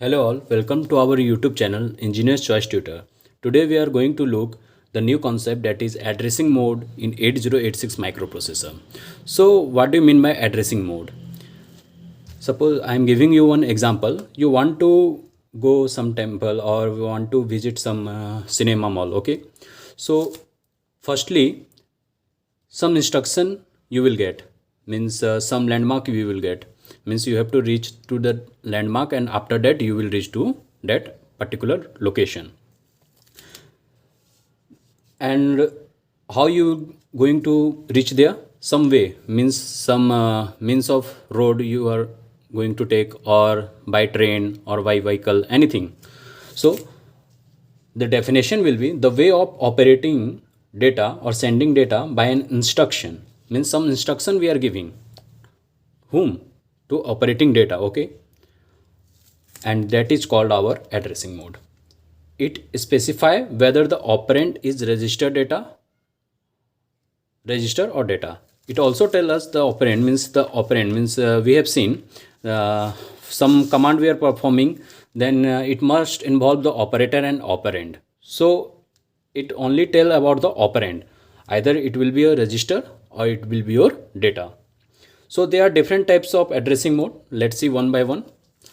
Hello all, welcome to our YouTube channel Engineer's Choice Tutor. Today we are going to look the new concept that is addressing mode in 8086 microprocessor. So what do you mean by addressing mode? Suppose I am giving you one example. You want to go some temple or you want to visit some cinema mall, okay? So firstly some instruction you will get, means some landmark you will get, means you have to reach to the landmark and after that you will reach to that particular location. And how you going to reach there? Some way, means some means of road you are going to take, or by train or by vehicle, anything. So the definition will be the way of operating data or sending data by an instruction, means some instruction we are giving whom? To operating data, okay? And that is called our addressing mode. It specify whether the operand is register or data. It also tell us the operand means we have seen some command we are performing, then it must involve the operator and operand. So it only tell about the operand, either it will be a register or it will be your data. So there are different types of addressing mode. Let's see one by one.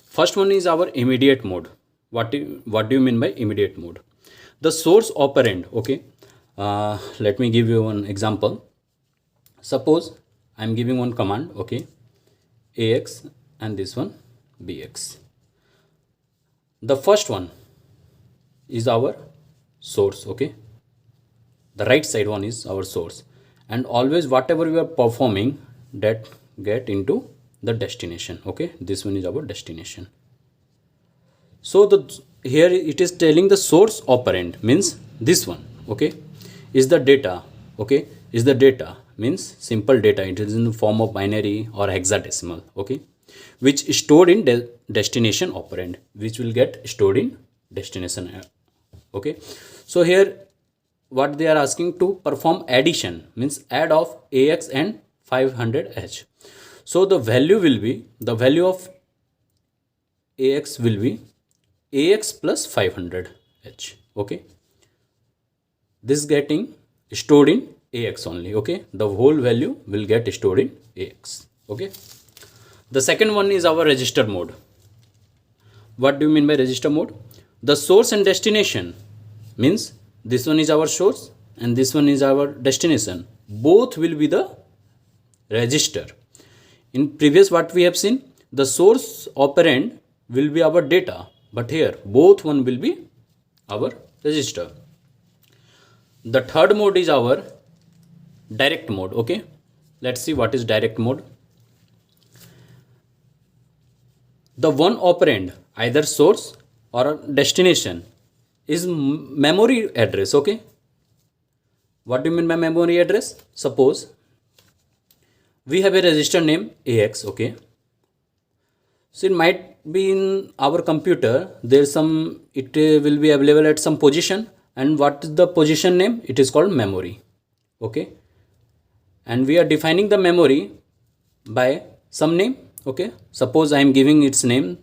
First one is our immediate mode. What do you mean by immediate mode? The source operand, okay? Let me give you one example. Suppose I am giving one command, okay? AX and this one BX. The first one is our source, okay? The right side one is our source, and always whatever we are performing that get into the destination, okay? This one is our destination. So here it is telling the source operand, means this one, okay, is the data, okay, is the data, means simple data. It is in the form of binary or hexadecimal, okay, which is stored in destination operand, which will get stored in destination, okay. So here what they are asking to perform addition, means add of AX and 500H. So the value of AX will be AX plus 500H, okay. This getting stored in AX only, okay. The whole value will get stored in AX, okay. The second one is our register mode. What do you mean by register mode? The source and destination, means this one is our source and this one is our destination. Both will be the register. In previous what we have seen, the source operand will be our data, but here both one will be our register. The third mode is our direct mode, okay. Let's see what is direct mode. The one operand, either source or destination, is memory address, okay. What do you mean by memory address? Suppose we have a register name AX, okay. So it might be in our computer, there's some, it will be available at some position, and what is the position name? It is called memory, okay. And we are defining the memory by some name, okay. Suppose I am giving its name,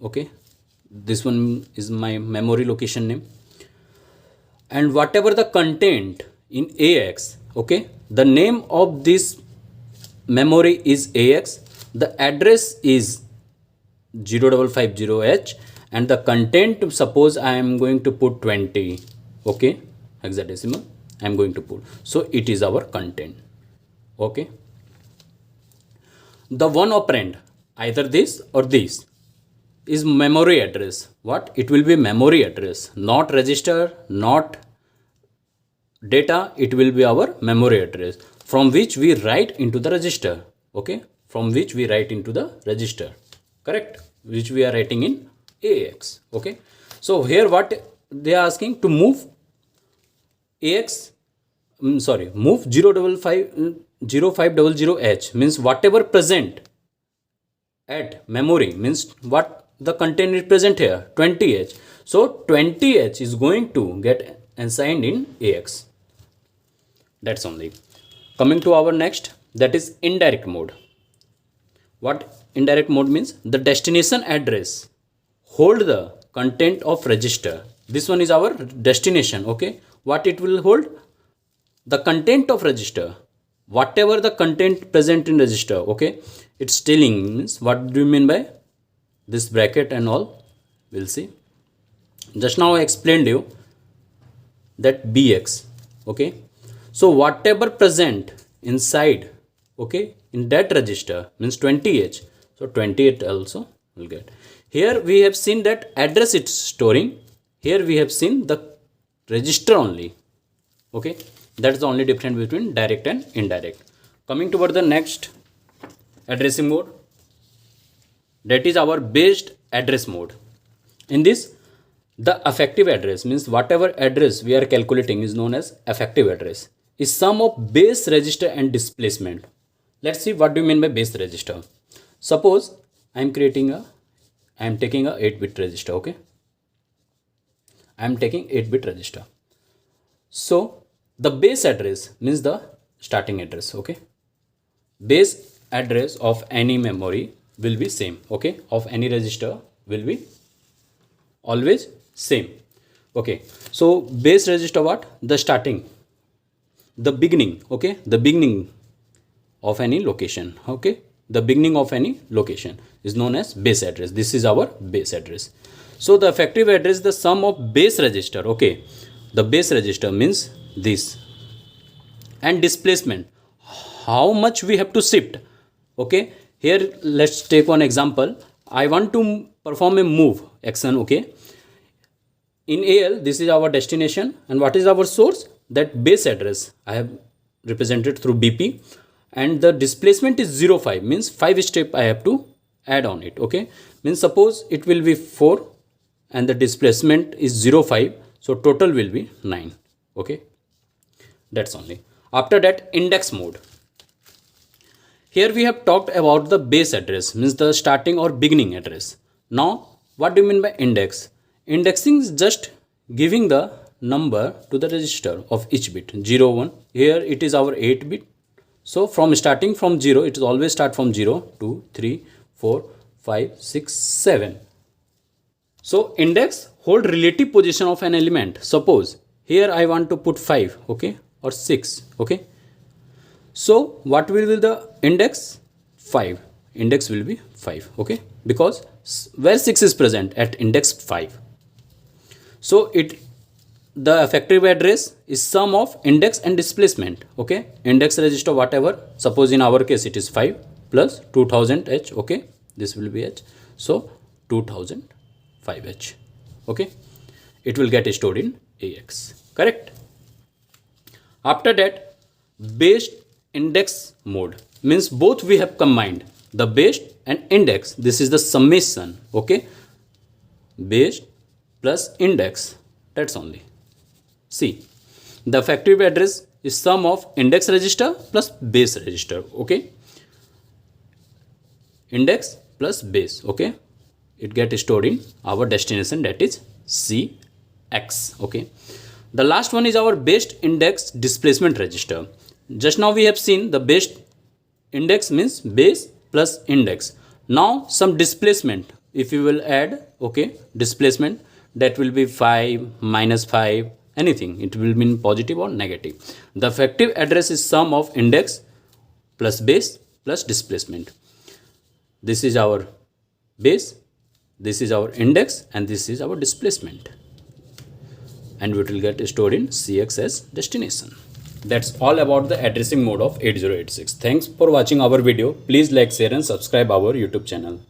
okay. This one is my memory location name, and whatever the content in AX, okay, the name of this memory is AX, the address is 0550H, and the content, suppose I am going to put 20, okay, hexadecimal I am going to put, so it is our content, okay. The one operand, either this or this, is memory address. What? It will be memory address, not register, not data. It will be our memory address from which we write into the register, okay, from which we write into the register, correct, which we are writing in AX, okay. So here what they are asking to move AX, move 0500H, means whatever present at memory, means what the content is present here, 20H. So 20H is going to get assigned in AX. That's only. Coming to our next, that is indirect mode. What indirect mode means? The destination address hold the content of register. This one is our destination. Okay, what it will hold? The content of register, whatever the content present in register. Okay, it's telling means what do you mean by this bracket and all? We'll see. Just now I explained you that bx. Okay, so whatever present inside, okay, in that register means 20h, so 28 also will get. Here we have seen that address it's storing, here we have seen the register only. Okay, that's the only difference between direct and indirect. Coming toward the next addressing mode, that is our based address mode. In this, the effective address means whatever address we are calculating is known as effective address, is sum of base register and displacement. Let's see what do you mean by base register. Suppose I am taking a 8-bit register. Okay, I am taking 8-bit register. So the base address means the starting address. Okay, base address of any memory will be same. Okay, of any register will be always same. Okay, so base register, what? The starting, the beginning. Okay, the beginning of any location. Okay, the beginning of any location is known as base address. This is our base address. So the effective address, the sum of base register. Okay, the base register means this, and displacement, how much we have to shift. Okay, here let's take one example. I want to perform a move action. Okay, in AL, this is our destination, and what is our source? That base address I have represented through BP, and the displacement is 0.5, means 5 step I have to add on it. Okay, means suppose it will be 4 and the displacement is 0.5, so total will be 9. Okay, that's only. After that, index mode. Here we have talked about the base address, means the starting or beginning address. Now what do you mean by index? Indexing is just giving the number to the register of each bit. 0, 1, here it is our 8-bit. So from starting from 0, it is always start from 0, 2, 3, 4, 5, 6, 7. So index hold relative position of an element. Suppose here I want to put 5, okay, or 6, okay. So what will be the index? 5. Index will be 5, okay, because where 6 is present? At index 5. So the effective address is sum of index and displacement. Okay, index register whatever, suppose in our case it is 5 plus 2000 h. Okay, this will be h, so 2005 h. Okay, it will get stored in AX, correct. After that, based index mode means both we have combined, the based and index. This is the summation. Okay, based plus index, that's only. See, the effective address is sum of index register plus base register. Okay, index plus base. Okay, it gets stored in our destination, that is CX. Okay, the last one is our based index displacement register. Just now we have seen the based index means base plus index. Now some displacement, if you will add, okay, displacement, that will be 5, -5, anything. It will mean positive or negative. The effective address is sum of index plus base plus displacement. This is our base, this is our index, and this is our displacement. And it will get stored in CX as destination. That's all about the addressing mode of 8086. Thanks for watching our video. Please like, share and subscribe our YouTube channel.